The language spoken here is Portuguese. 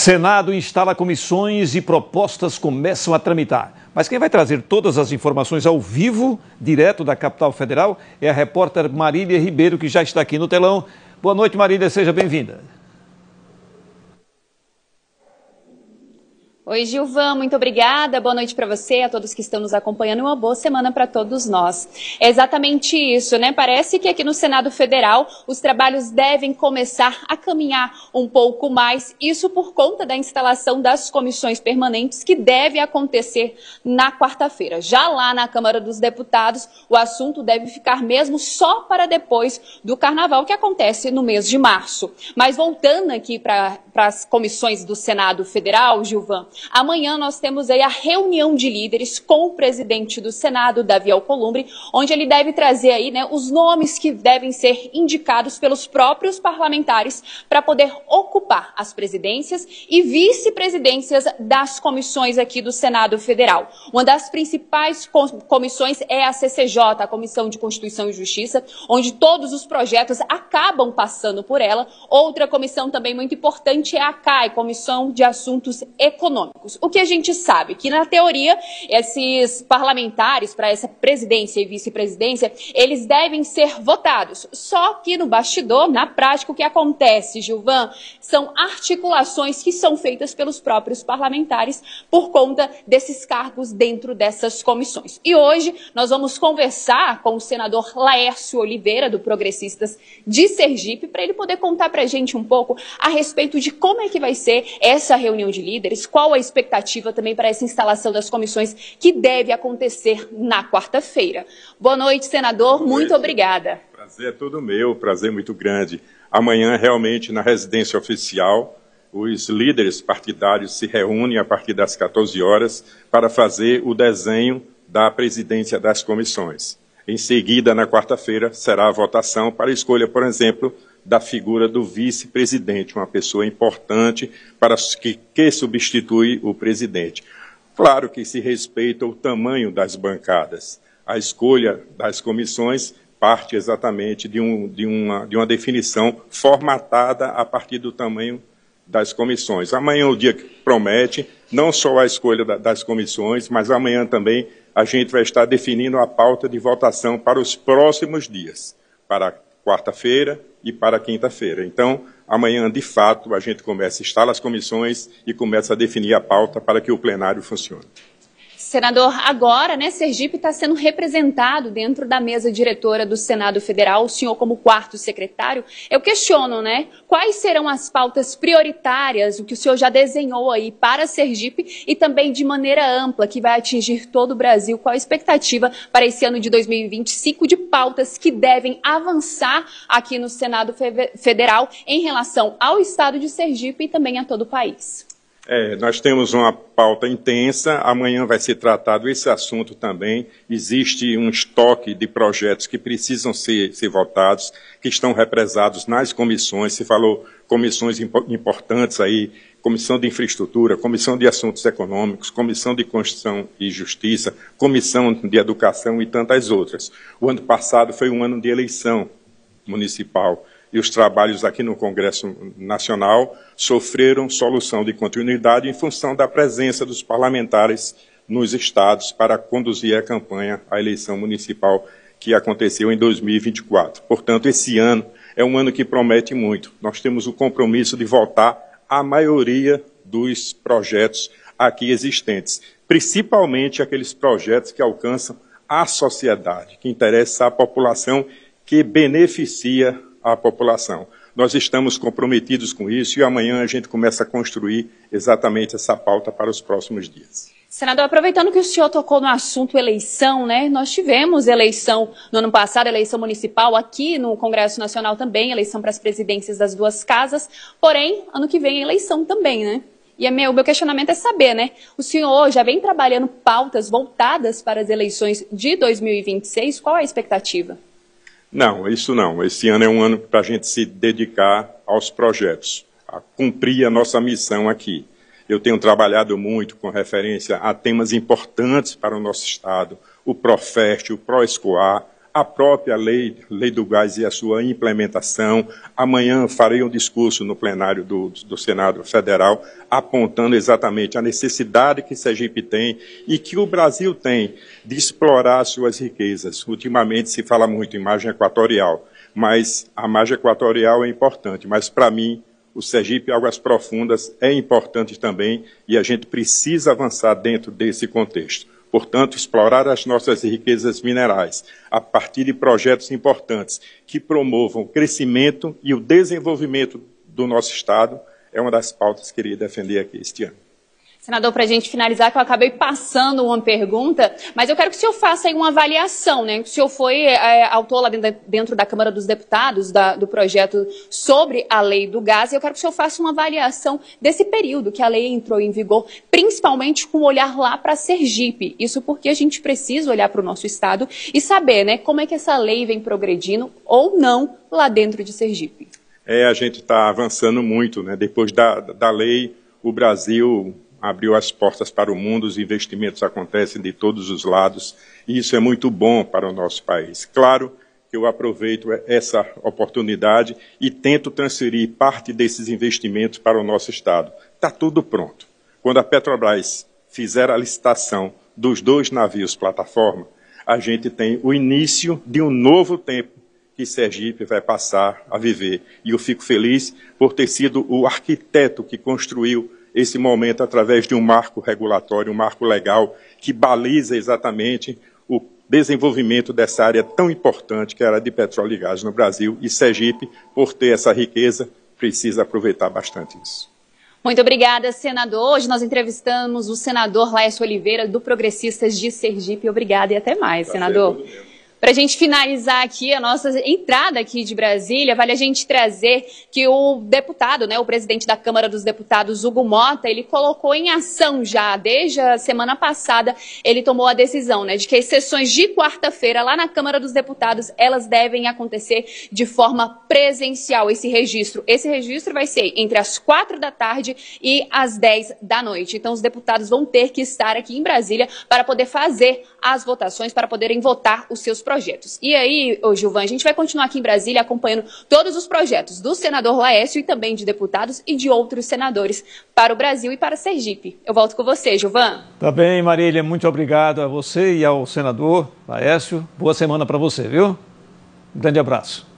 Senado instala comissões e propostas começam a tramitar. Mas quem vai trazer todas as informações ao vivo, direto da capital federal, é a repórter Marília Ribeiro, que já está aqui no telão. Boa noite, Marília, seja bem-vinda. Oi, Gilvan, muito obrigada. Boa noite para você, a todos que estão nos acompanhando e uma boa semana para todos nós. É exatamente isso, né? Parece que aqui no Senado Federal os trabalhos devem começar a caminhar um pouco mais, isso por conta da instalação das comissões permanentes que deve acontecer na quarta-feira. Já lá na Câmara dos Deputados, o assunto deve ficar mesmo só para depois do Carnaval, que acontece no mês de março. Mas voltando aqui para as comissões do Senado Federal, Gilvan, amanhã nós temos aí a reunião de líderes com o presidente do Senado, Davi Alcolumbre, onde ele deve trazer aí, né, os nomes que devem ser indicados pelos próprios parlamentares para poder ocupar as presidências e vice-presidências das comissões aqui do Senado Federal. Uma das principais comissões é a CCJ, a Comissão de Constituição e Justiça, onde todos os projetos acabam passando por ela. Outra comissão também muito importante é a CAI, Comissão de Assuntos Econômicos. O que a gente sabe? Que, na teoria, esses parlamentares para essa presidência e vice-presidência, eles devem ser votados. Só que no bastidor, na prática, o que acontece, Gilvan, são articulações que são feitas pelos próprios parlamentares por conta desses cargos dentro dessas comissões. E hoje nós vamos conversar com o senador Laércio Oliveira, do Progressistas de Sergipe, para ele poder contar para a gente um pouco a respeito de como é que vai ser essa reunião de líderes, qual a expectativa também para essa instalação das comissões que deve acontecer na quarta-feira. Boa noite, senador. Muito obrigada. Prazer é todo meu, prazer muito grande. Amanhã, realmente, na residência oficial, os líderes partidários se reúnem a partir das 14 horas para fazer o desenho da presidência das comissões. Em seguida, na quarta-feira, será a votação para a escolha, por exemplo, da figura do vice-presidente, uma pessoa importante para que substitui o presidente. Claro que se respeita o tamanho das bancadas. A escolha das comissões parte exatamente de uma definição formatada a partir do tamanho das comissões. Amanhã é o dia que promete, não só a escolha das comissões, mas amanhã também a gente vai estar definindo a pauta de votação para os próximos dias, para quarta-feira e para quinta-feira. Então, amanhã, de fato, a gente instala as comissões e começa a definir a pauta para que o plenário funcione. Senador, agora, né, Sergipe está sendo representado dentro da mesa diretora do Senado Federal, o senhor como quarto secretário. Eu questiono, né, quais serão as pautas prioritárias, o que o senhor já desenhou aí para Sergipe e também de maneira ampla, que vai atingir todo o Brasil. Qual a expectativa para esse ano de 2025 de pautas que devem avançar aqui no Senado Federal em relação ao estado de Sergipe e também a todo o país? Nós temos uma pauta intensa, amanhã vai ser tratado esse assunto também. Existe um estoque de projetos que precisam ser votados, que estão represados nas comissões. Se falou comissões importantes aí, Comissão de Infraestrutura, Comissão de Assuntos Econômicos, Comissão de Constituição e Justiça, Comissão de Educação e tantas outras. O ano passado foi um ano de eleição municipal. E os trabalhos aqui no Congresso Nacional sofreram solução de continuidade em função da presença dos parlamentares nos estados para conduzir a campanha, a eleição municipal que aconteceu em 2024. Portanto, esse ano é um ano que promete muito. Nós temos o compromisso de votar a maioria dos projetos aqui existentes, principalmente aqueles projetos que alcançam a sociedade, que interessam à população, que beneficia a população. Nós estamos comprometidos com isso e amanhã a gente começa a construir exatamente essa pauta para os próximos dias. Senador, aproveitando que o senhor tocou no assunto eleição, né? Nós tivemos eleição no ano passado, eleição municipal, aqui no Congresso Nacional também, eleição para as presidências das duas casas, porém, ano que vem eleição também, né? E o meu questionamento é saber, né? O senhor já vem trabalhando pautas voltadas para as eleições de 2026, qual é a expectativa? Não, isso não. Esse ano é um ano para a gente se dedicar aos projetos, a cumprir a nossa missão aqui. Eu tenho trabalhado muito com referência a temas importantes para o nosso Estado, o PROFEST, o PROESCOAR, a própria lei do gás e a sua implementação. Amanhã farei um discurso no plenário do Senado Federal, apontando exatamente a necessidade que Sergipe tem e que o Brasil tem de explorar suas riquezas. Ultimamente se fala muito em margem equatorial, mas a margem equatorial é importante, mas para mim o Sergipe Águas Profundas é importante também e a gente precisa avançar dentro desse contexto. Portanto, explorar as nossas riquezas minerais a partir de projetos importantes que promovam o crescimento e o desenvolvimento do nosso Estado é uma das pautas que queria defender aqui este ano. Senador, para a gente finalizar, que eu acabei passando uma pergunta, mas eu quero que o senhor faça aí uma avaliação, né? O senhor foi autor lá dentro da Câmara dos Deputados do projeto sobre a lei do gás, e eu quero que o senhor faça uma avaliação desse período que a lei entrou em vigor, principalmente com o olhar lá para Sergipe. Isso porque a gente precisa olhar para o nosso estado e saber, né, como é que essa lei vem progredindo ou não lá dentro de Sergipe. A gente está avançando muito, né? Depois da lei, o Brasil abriu as portas para o mundo, os investimentos acontecem de todos os lados, e isso é muito bom para o nosso país. Claro que eu aproveito essa oportunidade e tento transferir parte desses investimentos para o nosso Estado. Está tudo pronto. Quando a Petrobras fizer a licitação dos 2 navios plataforma, a gente tem o início de um novo tempo que Sergipe vai passar a viver. E eu fico feliz por ter sido o arquiteto que construiu esse momento através de um marco regulatório, um marco legal, que baliza exatamente o desenvolvimento dessa área tão importante que era de petróleo e gás no Brasil. E Sergipe, por ter essa riqueza, precisa aproveitar bastante isso. Muito obrigada, senador. Hoje nós entrevistamos o senador Laércio Oliveira, do Progressistas de Sergipe. Obrigada e até mais, senador. Para a gente finalizar aqui a nossa entrada aqui de Brasília, vale a gente trazer que o deputado, né, o presidente da Câmara dos Deputados, Hugo Mota, ele colocou em ação já, desde a semana passada, ele tomou a decisão, né, de que as sessões de quarta-feira lá na Câmara dos Deputados, elas devem acontecer de forma presencial, esse registro. Esse registro vai ser entre as 4 da tarde e as 10 da noite. Então, os deputados vão ter que estar aqui em Brasília para poder fazer as votações, para poderem votar os seus projetos. E aí, Gilvan, a gente vai continuar aqui em Brasília acompanhando todos os projetos do senador Laércio e também de deputados e de outros senadores para o Brasil e para Sergipe. Eu volto com você, Gilvan. Tá bem, Marília, muito obrigado a você e ao senador Laércio. Boa semana para você, viu? Um grande abraço.